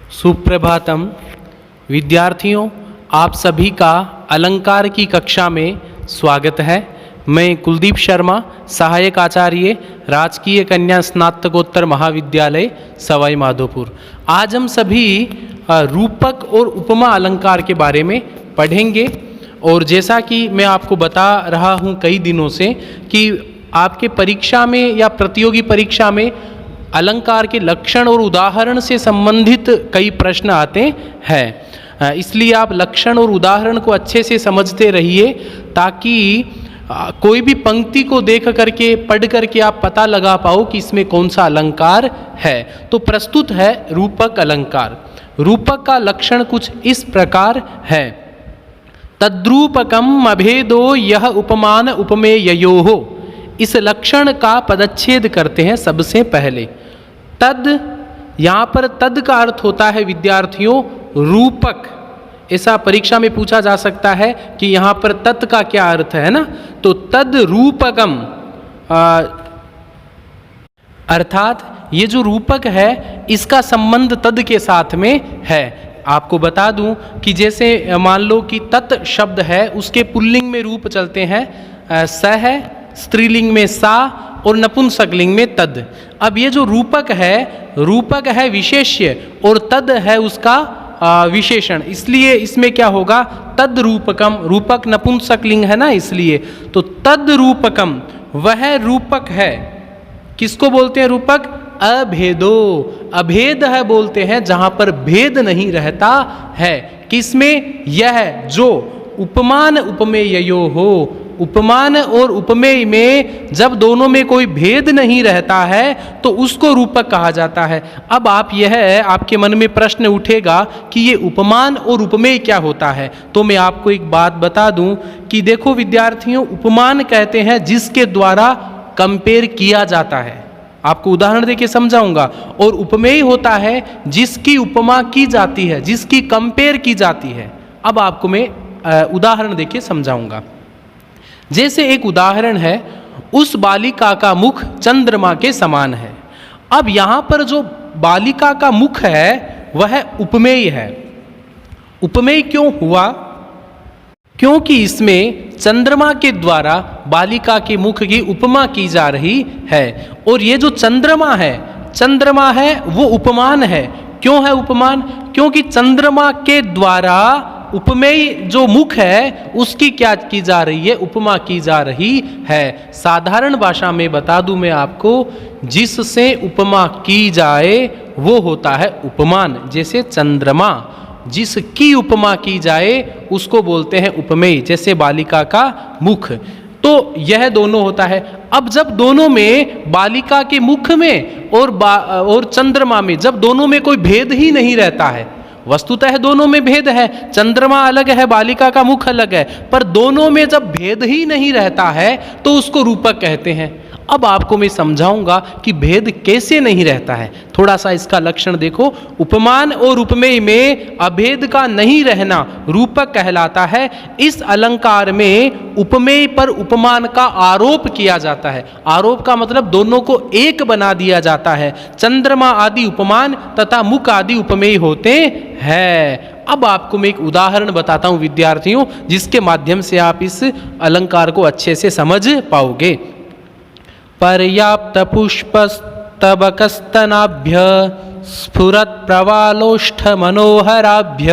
सुप्रभातम विद्यार्थियों, आप सभी का अलंकार की कक्षा में स्वागत है। मैं कुलदीप शर्मा, सहायक आचार्य, राजकीय कन्या स्नातकोत्तर महाविद्यालय सवाई माधोपुर। आज हम सभी रूपक और उपमा अलंकार के बारे में पढ़ेंगे। और जैसा कि मैं आपको बता रहा हूँ कई दिनों से कि आपके परीक्षा में या प्रतियोगी परीक्षा में अलंकार के लक्षण और उदाहरण से संबंधित कई प्रश्न आते हैं। इसलिए आप लक्षण और उदाहरण को अच्छे से समझते रहिए ताकि कोई भी पंक्ति को देख करके पढ़ करके आप पता लगा पाओ कि इसमें कौन सा अलंकार है। तो प्रस्तुत है रूपक अलंकार। रूपक का लक्षण कुछ इस प्रकार है। तद्रूपकम अभेदो यह उपमान उपमेययोः। इस लक्षण का पदच्छेद करते हैं सबसे पहले। तद, यहाँ पर तद का अर्थ होता है विद्यार्थियों रूपक। ऐसा परीक्षा में पूछा जा सकता है कि यहाँ पर तत् का क्या अर्थ है ना। तो तद रूपकम अर्थात ये जो रूपक है इसका संबंध तद के साथ में है। आपको बता दूं कि जैसे मान लो कि तत् शब्द है, उसके पुल्लिंग में रूप चलते हैं स है, स्त्रीलिंग में सा और नपुंसकलिंग में तद। अब ये जो रूपक है विशेष्य और तद है उसका विशेषण, इसलिए इसमें क्या होगा तद रूपकम। रूपक नपुंसकलिंग है ना, इसलिए तो तद रूपकम वह रूपक है। किसको बोलते हैं रूपक? अभेदो, अभेद है बोलते हैं जहां पर भेद नहीं रहता है। किसमें? यह जो उपमान उपमेययो हो। उपमान और उपमेय में जब दोनों में कोई भेद नहीं रहता है तो उसको रूपक कहा जाता है। अब आपके मन में प्रश्न उठेगा कि ये उपमान और उपमेय क्या होता है। तो मैं आपको एक बात बता दूं कि देखो विद्यार्थियों, उपमान कहते हैं जिसके द्वारा कंपेयर किया जाता है। आपको उदाहरण देके समझाऊंगा। और उपमेय होता है जिसकी उपमा की जाती है, जिसकी कंपेयर की जाती है। अब आपको मैं उदाहरण देके समझाऊंगा। जैसे एक उदाहरण है, उस बालिका का मुख चंद्रमा के समान है। अब यहां पर जो बालिका का मुख है वह उपमेय है। उपमेय क्यों हुआ? क्योंकि इसमें चंद्रमा के द्वारा बालिका के मुख की उपमा की जा रही है। और ये जो चंद्रमा है वो उपमान है। क्यों है उपमान? क्योंकि चंद्रमा के द्वारा उपमेय जो मुख है उसकी क्या की जा रही है? उपमा की जा रही है। साधारण भाषा में बता दूं मैं आपको, जिससे उपमा की जाए वो होता है उपमान। जैसे चंद्रमा, जिसकी उपमा की जाए उसको बोलते हैं उपमेय, जैसे बालिका का मुख। तो यह दोनों होता है। अब जब दोनों में, बालिका के मुख में और चंद्रमा में, जब दोनों में कोई भेद ही नहीं रहता है, वस्तुतः दोनों में भेद है, चंद्रमा अलग है, बालिका का मुख अलग है, पर दोनों में जब भेद ही नहीं रहता है तो उसको रूपक कहते हैं। अब आपको मैं समझाऊंगा कि भेद कैसे नहीं रहता है। थोड़ा सा इसका लक्षण देखो। उपमान और उपमेय में अभेद का नहीं रहना रूपक कहलाता है। इस अलंकार में उपमेय पर उपमान का आरोप किया जाता है। आरोप का मतलब दोनों को एक बना दिया जाता है। चंद्रमा आदि उपमान तथा मुख आदि उपमेय होते हैं। अब आपको मैं एक उदाहरण बताता हूं विद्यार्थियों, जिसके माध्यम से आप इस अलंकार को अच्छे से समझ पाओगे। पर्याप्त पुष्पस्तबकस्तनाभ्य स्फुरत् प्रवालोष्ठ मनोहराभ्य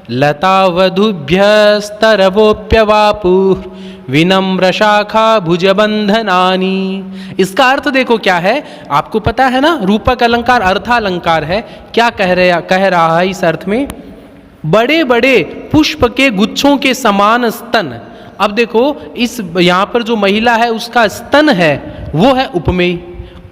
लतावधुभ्यस्तरवोप्यवापुः विनम्र शाखा भुजबंधनानि। इसका अर्थ देखो क्या है, आपको पता है ना, रूपक अलंकार अर्थालंकार है। क्या कह रहा है इस अर्थ में? बड़े बड़े पुष्प के गुच्छों के समान स्तन। अब देखो इस यहाँ पर जो महिला है उसका स्तन है वो है उपमेय,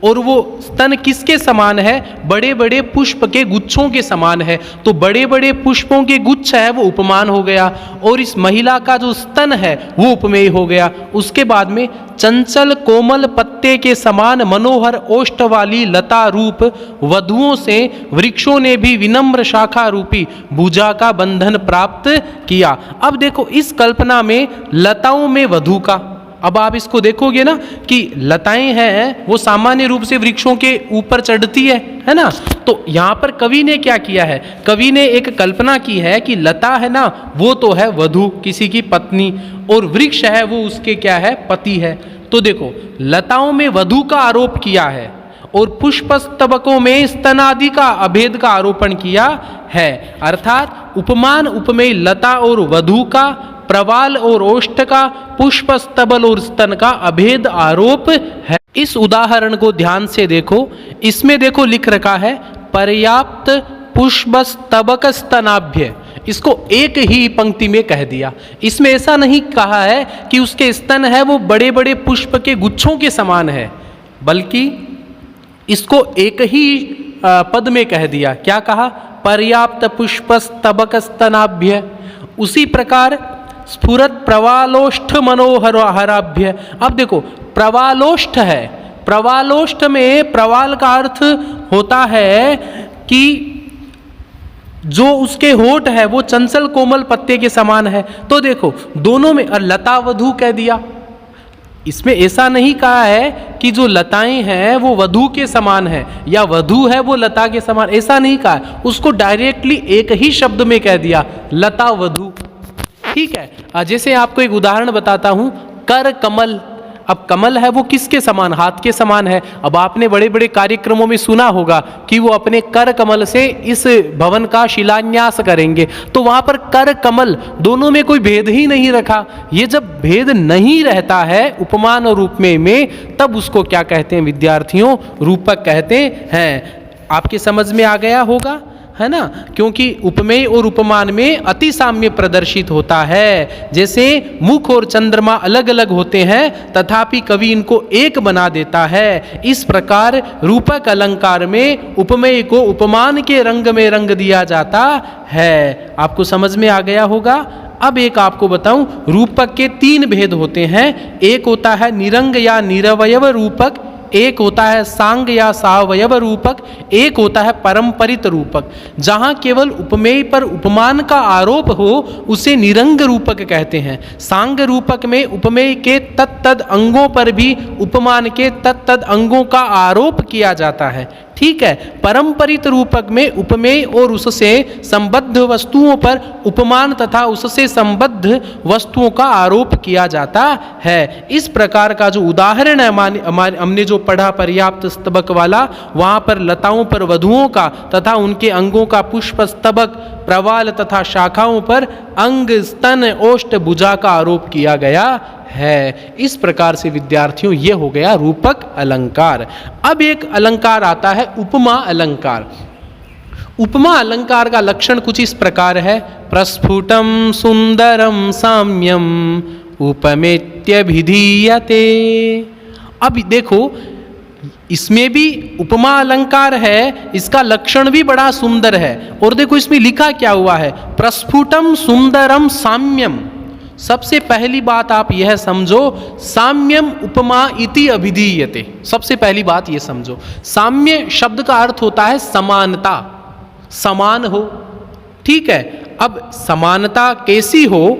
और वो स्तन किसके समान है? बड़े बड़े पुष्प के गुच्छों के समान है। तो बड़े बड़े पुष्पों के गुच्छ है वो उपमान हो गया, और इस महिला का जो स्तन है वो उपमेय हो गया। उसके बाद में चंचल कोमल पत्ते के समान मनोहर ओष्ठ वाली लता रूप वधुओं से वृक्षों ने भी विनम्र शाखा रूपी भुजा का बंधन प्राप्त किया। अब देखो इस कल्पना में लताओं में वधु का, अब आप इसको देखोगे ना कि लताएं हैं वो सामान्य रूप से वृक्षों के ऊपर चढ़ती है ना। तो यहाँ पर कवि ने क्या किया है, कवि ने एक कल्पना की है कि लता है ना वो तो है वधू, किसी की पत्नी, और वृक्ष है वो उसके क्या है, पति है। तो देखो लताओं में वधू का आरोप किया है और पुष्पस्तबकों में स्तनादि का अभेद का आरोपण किया है। अर्थात उपमान उपमेय लता और वधू का, प्रवाल और ओष्ठ का, पुष्प स्तबल और स्तन का अभेद आरोप है। इस उदाहरण को ध्यान से देखो, इसमें देखो लिख रखा है पर्याप्त पुष्प स्तबक स्तनाभ्य, इसको एक ही पंक्ति में कह दिया। इसमें ऐसा नहीं कहा है कि उसके स्तन है वो बड़े बड़े पुष्प के गुच्छों के समान है, बल्कि इसको एक ही पद में कह दिया। क्या कहा, पर्याप्त पुष्प स्तबक स्तनाभ्य। उसी प्रकार स्फुरत प्रवालोष्ठ मनोहर हराभ्य। अब देखो प्रवालोष्ठ है, प्रवालोष्ठ में प्रवाल का अर्थ होता है कि जो उसके होठ है वो चंचल कोमल पत्ते के समान है। तो देखो दोनों में, और लता वधू कह दिया, इसमें ऐसा नहीं कहा है कि जो लताएं हैं वो वधू के समान है या वधू है वो लता के समान, ऐसा नहीं कहा। उसको डायरेक्टली एक ही शब्द में कह दिया, लता वधू। ठीक है, जैसे आपको एक उदाहरण बताता हूं, कर कमल। अब कमल है वो किसके समान, हाथ के समान है। अब आपने बड़े बड़े कार्यक्रमों में सुना होगा कि वो अपने कर कमल से इस भवन का शिलान्यास करेंगे, तो वहां पर कर कमल दोनों में कोई भेद ही नहीं रखा। ये जब भेद नहीं रहता है उपमान और उपमेय में, तब उसको क्या कहते हैं विद्यार्थियों, रूपक कहते हैं। आपके समझ में आ गया होगा, है ना, क्योंकि उपमेय और उपमान में अति साम्य प्रदर्शित होता है। जैसे मुख और चंद्रमा अलग अलग होते हैं तथापि कवि इनको एक बना देता है, इस प्रकार रूपक अलंकार में उपमेय को उपमान के रंग में रंग दिया जाता है। आपको समझ में आ गया होगा। अब एक आपको बताऊं, रूपक के तीन भेद होते हैं। एक होता है निरंग या निरवयव रूपक, एक होता है सांग या सावयव रूपक, एक होता है परंपरित रूपक। जहां केवल उपमेय पर उपमान का आरोप हो उसे निरंग रूपक कहते हैं। सांग रूपक में उपमेय के तत्तद अंगों पर भी उपमान के तत्तद अंगों का आरोप किया जाता है। ठीक है, परंपरित रूपक में उपमेय और उससे संबद्ध वस्तुओं पर उपमान तथा उससे संबद्ध वस्तुओं का आरोप किया जाता है। इस प्रकार का जो उदाहरण है हमने जो पढ़ा पर्याप्त स्तबक वाला, वहां पर लताओं पर वधुओं का तथा उनके अंगों का पुष्प स्तबक, प्रवाल तथा शाखाओं पर अंग, स्तन, ओष्ठ, भुजा का आरोप किया गया है। इस प्रकार से विद्यार्थियों ये हो गया रूपक अलंकार। अब एक अलंकार आता है उपमा अलंकार। उपमा अलंकार का लक्षण कुछ इस प्रकार है, प्रस्फुटम सुंदरम साम्यम उपमेत्यभिधीयते। अब देखो इसमें भी उपमा अलंकार है, इसका लक्षण भी बड़ा सुंदर है। और देखो इसमें लिखा क्या हुआ है, प्रस्फुटम सुंदरम साम्यम। सबसे पहली बात आप यह समझो, साम्यम उपमा इति अभिधीयते। सबसे पहली बात यह समझो, साम्य शब्द का अर्थ होता है समानता, समान हो। ठीक है, अब समानता कैसी हो,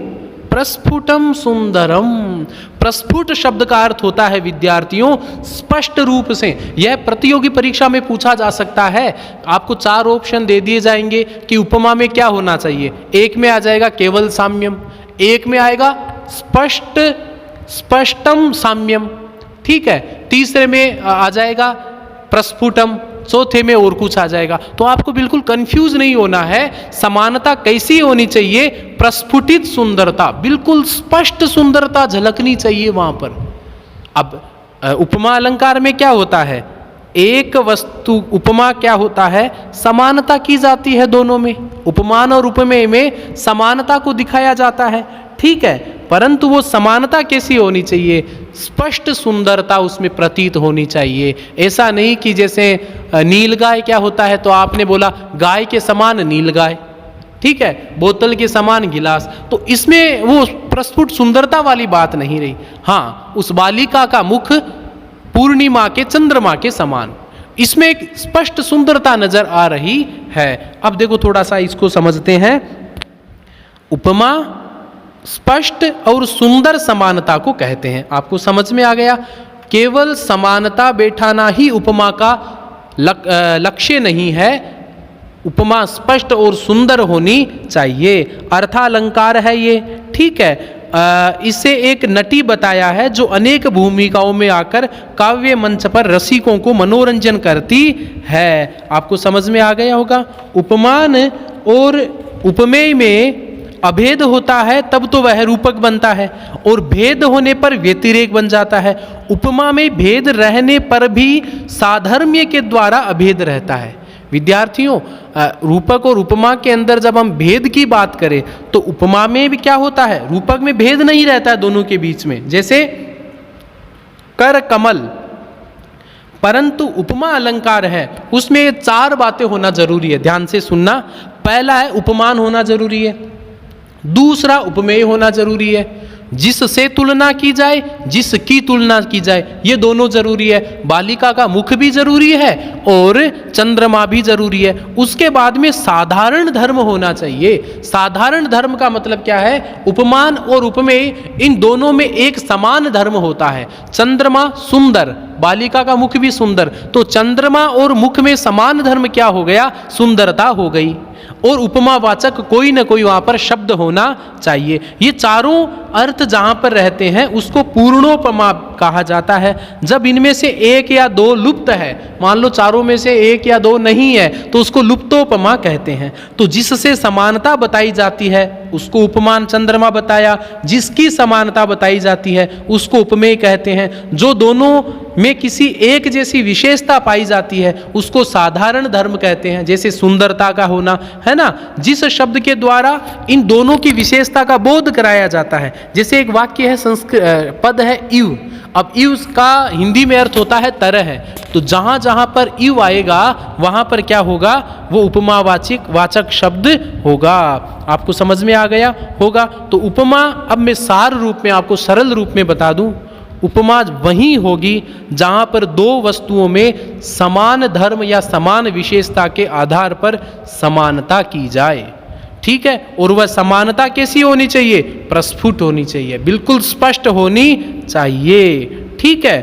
प्रस्फुटम सुंदरम। प्रस्फुट शब्द का अर्थ होता है विद्यार्थियों स्पष्ट रूप से। यह प्रतियोगी परीक्षा में पूछा जा सकता है। आपको 4 ऑप्शन दे दिए जाएंगे कि उपमा में क्या होना चाहिए। एक में आ जाएगा केवल साम्यम, एक में आएगा स्पष्टम साम्यम, ठीक है, तीसरे में आ जाएगा प्रस्फुटम, चौथे में और कुछ आ जाएगा। तो आपको बिल्कुल कंफ्यूज नहीं होना है। समानता कैसी होनी चाहिए, प्रस्फुटित सुंदरता, बिल्कुल स्पष्ट सुंदरता झलकनी चाहिए वहां पर। अब उपमा अलंकार में क्या होता है, एक वस्तु, उपमा क्या होता है, समानता की जाती है दोनों में। उपमान और उपमेय में समानता को दिखाया जाता है, ठीक है, परंतु वो समानता कैसी होनी चाहिए, स्पष्ट सुंदरता उसमें प्रतीत होनी चाहिए। ऐसा नहीं कि जैसे नीलगाय क्या होता है, तो आपने बोला गाय के समान नीलगाय, ठीक है, बोतल के समान गिलास, तो इसमें वो प्रस्फुट सुंदरता वाली बात नहीं रही। हाँ, उस बालिका का मुख पूर्णिमा के चंद्रमा के समान, इसमें एक स्पष्ट सुंदरता नजर आ रही है। अब देखो थोड़ा सा इसको समझते हैं। उपमा स्पष्ट और सुंदर समानता को कहते हैं। आपको समझ में आ गया? केवल समानता बैठाना ही उपमा का लक्ष्य नहीं है, उपमा स्पष्ट और सुंदर होनी चाहिए। अर्थालंकार है ये, ठीक है। इसे एक नटी बताया है जो अनेक भूमिकाओं में आकर काव्य मंच पर रसिकों को मनोरंजन करती है। आपको समझ में आ गया होगा? उपमान और उपमेय में अभेद होता है तब तो वह रूपक बनता है, और भेद होने पर व्यतिरेक बन जाता है। उपमा में भेद रहने पर भी साधर्म्य के द्वारा अभेद रहता है। विद्यार्थियों, रूपक और उपमा के अंदर जब हम भेद की बात करें तो उपमा में भी क्या होता है, रूपक में भेद नहीं रहता है दोनों के बीच में, जैसे कर कमल। परंतु उपमा अलंकार है, उसमें ये 4 बातें होना जरूरी है, ध्यान से सुनना। पहला है उपमान होना जरूरी है, दूसरा उपमेय होना जरूरी है, जिससे तुलना की जाए, जिसकी तुलना की जाए, ये दोनों जरूरी है। बालिका का मुख भी जरूरी है और चंद्रमा भी जरूरी है। उसके बाद में साधारण धर्म होना चाहिए। साधारण धर्म का मतलब क्या है? उपमान और उपमेय इन दोनों में एक समान धर्म होता है। चंद्रमा सुंदर, बालिका का मुख भी सुंदर, तो चंद्रमा और मुख में समान धर्म क्या हो गया? सुंदरता हो गई। और उपमावाचक कोई ना कोई वहां पर शब्द होना चाहिए। ये चारों अर्थ जहां पर रहते हैं उसको पूर्णोपमा कहा जाता है। जब इनमें से एक या दो लुप्त है, मान लो चारों में से एक या दो नहीं है, तो उसको लुप्तोपमा कहते हैं। तो जिससे समानता बताई जाती है उसको उपमान चंद्रमा बताया, जिसकी समानता बताई जाती है उसको उपमेय कहते हैं। जो दोनों में किसी एक जैसी विशेषता पाई जाती है उसको साधारण धर्म कहते हैं, जैसे सुंदरता का होना, है ना। जिस शब्द के द्वारा इन दोनों की विशेषता का बोध कराया जाता है, जैसे एक वाक्य है, संस्कृत पद है इव। अब इव का हिंदी में अर्थ होता है तरह है, तो जहां जहां पर इव आएगा वहां पर क्या होगा? वो उपमावाचक शब्द होगा। आपको समझ में आ गया होगा? तो उपमा, अब मैं सार रूप में आपको सरल रूप में बता दूं, उपमा वही होगी जहां पर दो वस्तुओं में समान धर्म या समान विशेषता के आधार पर समानता की जाए, ठीक है। और वह समानता कैसी होनी चाहिए? प्रस्फुट होनी चाहिए, बिल्कुल स्पष्ट होनी चाहिए, ठीक है।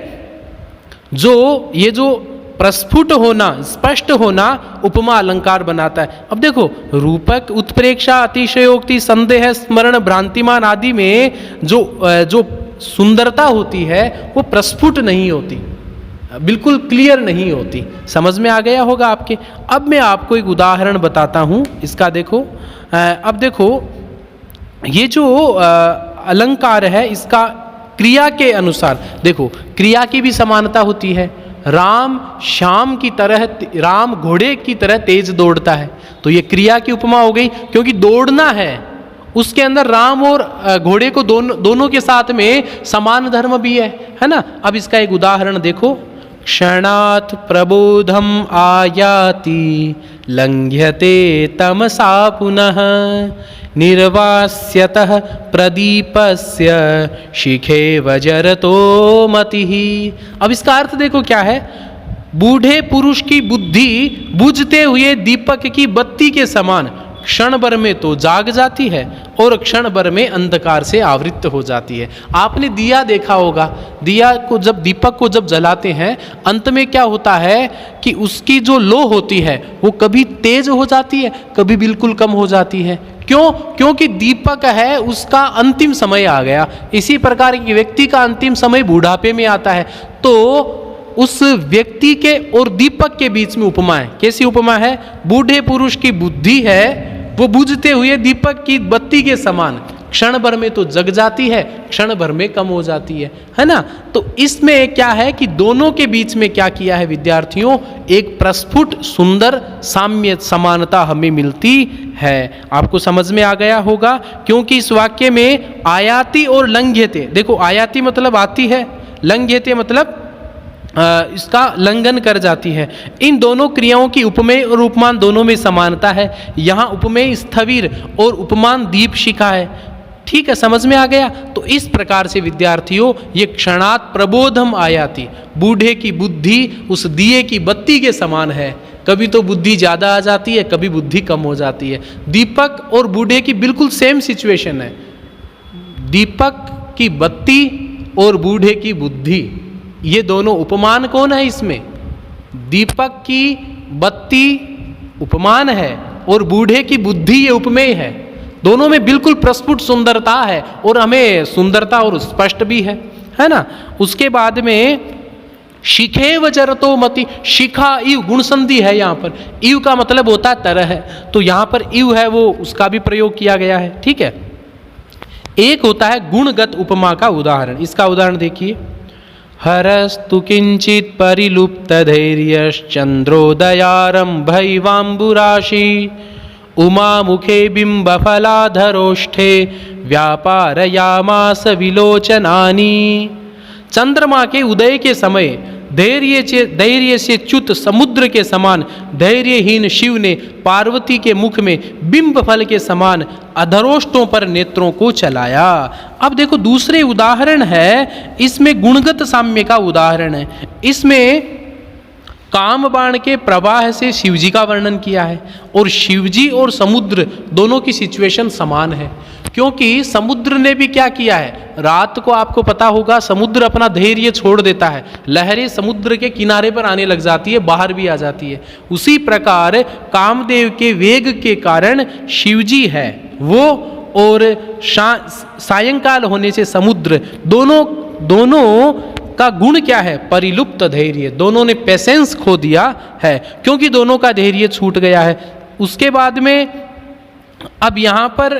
ये जो प्रस्फुट होना, स्पष्ट होना उपमा अलंकार बनाता है। अब देखो, रूपक, उत्प्रेक्षा, अतिशयोक्ति, संदेह, स्मरण, भ्रांतिमान आदि में जो सुंदरता होती है वो प्रस्फुट नहीं होती, बिल्कुल क्लियर नहीं होती। समझ में आ गया होगा आपके? अब मैं आपको एक उदाहरण बताता हूं इसका। देखो, अब देखो, ये जो अलंकार है इसका क्रिया के अनुसार, देखो क्रिया की भी समानता होती है। राम श्याम की तरह, राम घोड़े की तरह तेज दौड़ता है, तो ये क्रिया की उपमा हो गई, क्योंकि दौड़ना है। उसके अंदर राम और घोड़े को दोनों के साथ में समान धर्म भी है ना। अब इसका एक उदाहरण देखो। क्षणात् प्रबोधम आयाति लंघ्यते तमसा पुनः निर्वास्यतः प्रदीपस्य शिखे वजरतो मतिः। अब इसका अर्थ देखो क्या है? बूढ़े पुरुष की बुद्धि बुझते हुए दीपक की बत्ती के समान क्षण भर में तो जाग जाती है और क्षण भर में अंधकार से आवृत्त हो जाती है। आपने दिया देखा होगा, दिया को जब, दीपक को जब जलाते हैं, अंत में क्या होता है कि उसकी जो लो होती है वो कभी तेज हो जाती है, कभी बिल्कुल कम हो जाती है। क्यों? क्योंकि दीपक है, उसका अंतिम समय आ गया। इसी प्रकार की व्यक्ति का अंतिम समय बुढ़ापे में आता है। तो उस व्यक्ति के और दीपक के बीच में उपमा है। कैसी उपमा है? बूढ़े पुरुष की बुद्धि है वो बुझते हुए दीपक की बत्ती के समान, क्षण भर में तो जग जाती है, क्षण भर में कम हो जाती है ना। तो इसमें क्या है कि दोनों के बीच में क्या किया है विद्यार्थियों? एक प्रस्फुट सुंदर साम्य समानता हमें मिलती है। आपको समझ में आ गया होगा? क्योंकि इस वाक्य में आयाति और लंघ्यते, देखो आयाति मतलब आती है, लंघ्यते मतलब इसका लंघन कर जाती है। इन दोनों क्रियाओं की उपमेय और उपमान दोनों में समानता है। यहाँ उपमेय स्थविर और उपमान दीपशिखा है, ठीक है। समझ में आ गया? तो इस प्रकार से विद्यार्थियों ये क्षणात् प्रबोधम आयाति, बूढ़े की बुद्धि उस दिए की बत्ती के समान है। कभी तो बुद्धि ज़्यादा आ जाती है, कभी बुद्धि कम हो जाती है। दीपक और बूढ़े की बिल्कुल सेम सिचुएशन है, दीपक की बत्ती और बूढ़े की बुद्धि, ये दोनों उपमान कौन है इसमें? दीपक की बत्ती उपमान है और बूढ़े की बुद्धि ये उपमेय है। दोनों में बिल्कुल प्रस्फुट सुंदरता है और हमें सुंदरता और स्पष्ट भी है ना। उसके बाद में शिखे व जरतो मति, शिखा इव गुण संधि है यहाँ पर। इव का मतलब होता है तरह है, तो यहाँ पर इव है वो उसका भी प्रयोग किया गया है, ठीक है। एक होता है गुणगत उपमा का उदाहरण, इसका उदाहरण देखिए। हरस्तु किंचित परिलुप्त धैर्यश्चंद्रोदयारंभैवाम्बुराशि उमा मुखे बिंबफलाधरोष्ठे व्यापारयामास विलोचनानि। चंद्रमा के उदय के समय धैर्य से च्युत समुद्र के समान धैर्यहीन शिव ने पार्वती के मुख में बिंब फल के समान अधरोष्टों पर नेत्रों को चलाया। अब देखो दूसरे उदाहरण है, इसमें गुणगत साम्य का उदाहरण है। इसमें काम बाण के प्रवाह से शिवजी का वर्णन किया है और शिवजी और समुद्र दोनों की सिचुएशन समान है, क्योंकि समुद्र ने भी क्या किया है, रात को आपको पता होगा समुद्र अपना धैर्य छोड़ देता है, लहरें समुद्र के किनारे पर आने लग जाती है, बाहर भी आ जाती है। उसी प्रकार कामदेव के वेग के कारण शिवजी है वो और सायंकाल होने से समुद्र, दोनों का गुण क्या है? परिलुप्त धैर्य। दोनों ने पेशेंस खो दिया है क्योंकि दोनों का धैर्य छूट गया है। उसके बाद में अब यहाँ पर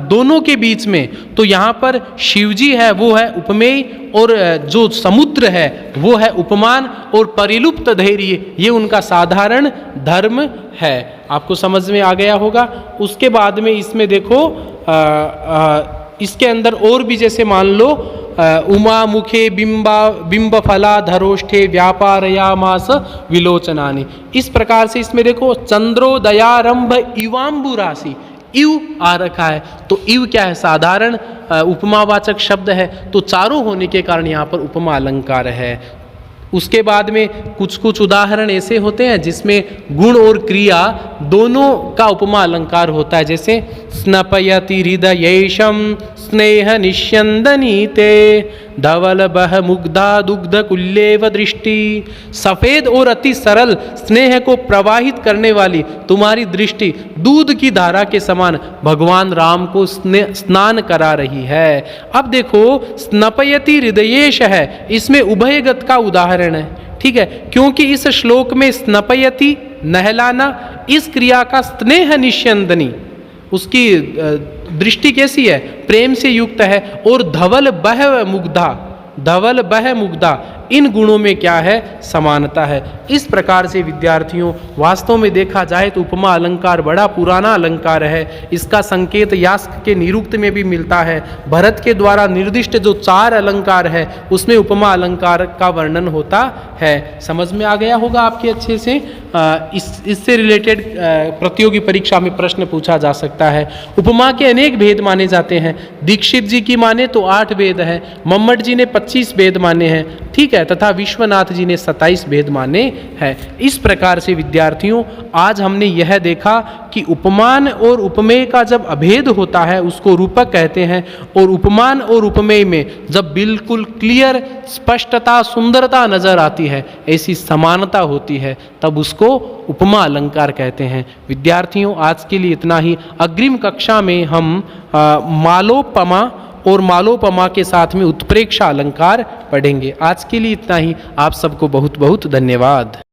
दोनों के बीच में तो यहाँ पर शिवजी है वो है उपमेय और जो समुद्र है वो है उपमान, और परिलुप्त धैर्य ये उनका साधारण धर्म है। आपको समझ में आ गया होगा। उसके बाद में इसमें देखो इसके अंदर और भी, जैसे मान लो उमा मुखे बिंब फला धरोष्ठे व्यापारयामास विलोचनानि, इस प्रकार से इसमें देखो चंद्रोदयारंभ इवाम्बु राशि, इव आ रखा है, तो इव क्या है? साधारण उपमावाचक शब्द है, तो चारों होने के कारण यहाँ पर उपमा अलंकार है। उसके बाद में कुछ उदाहरण ऐसे होते हैं जिसमें गुण और क्रिया दोनों का उपमा अलंकार होता है, जैसे स्नपयति हृदयेशम स्नेह निष्यंदनीते धवल बह मुग्धा दुग्ध कुल्येव दृष्टि। सफेद और अति सरल स्नेह को प्रवाहित करने वाली तुम्हारी दृष्टि दूध की धारा के समान भगवान राम को स्नान करा रही है। अब देखो स्नपयति हृदयेश है, इसमें उभयगत का उदाहरण है, ठीक है, क्योंकि इस श्लोक में स्नपयति नहलाना, इस क्रिया का स्नेह निष्यंदनी, उसकी दृष्टि कैसी है? प्रेम से युक्त है। और धवल बह मुग्धा, इन गुणों में क्या है? समानता है। इस प्रकार से विद्यार्थियों वास्तव में देखा जाए तो उपमा अलंकार बड़ा पुराना अलंकार है। इसका संकेत यास्क के निरुक्त में भी मिलता है। भरत के द्वारा निर्दिष्ट जो 4 अलंकार है उसमें उपमा अलंकार का वर्णन होता है। समझ में आ गया होगा आपके अच्छे से। इससे रिलेटेड प्रतियोगी परीक्षा में प्रश्न पूछा जा सकता है। उपमा के अनेक भेद माने जाते हैं। दीक्षित जी की माने तो 8 भेद है, मम्मट जी ने 25 भेद माने हैं, ठीक है, तथा विश्वनाथ जी ने 27 भेद माने हैं। इस प्रकार से विद्यार्थियों आज हमने यह देखा कि उपमान और उपमेय का जब अभेद होता है उसको रूपक कहते हैं, और उपमान और उपमेय में जब बिल्कुल क्लियर स्पष्टता सुंदरता नजर आती है, ऐसी समानता होती है, तब उसको उपमा अलंकार कहते हैं। विद्यार्थियों आज के लिए इतना ही। अग्रिम कक्षा में हम मालोपमा और मालोपमा के साथ में उत्प्रेक्षा अलंकार पढ़ेंगे। आज के लिए इतना ही। आप सबको बहुत बहुत धन्यवाद।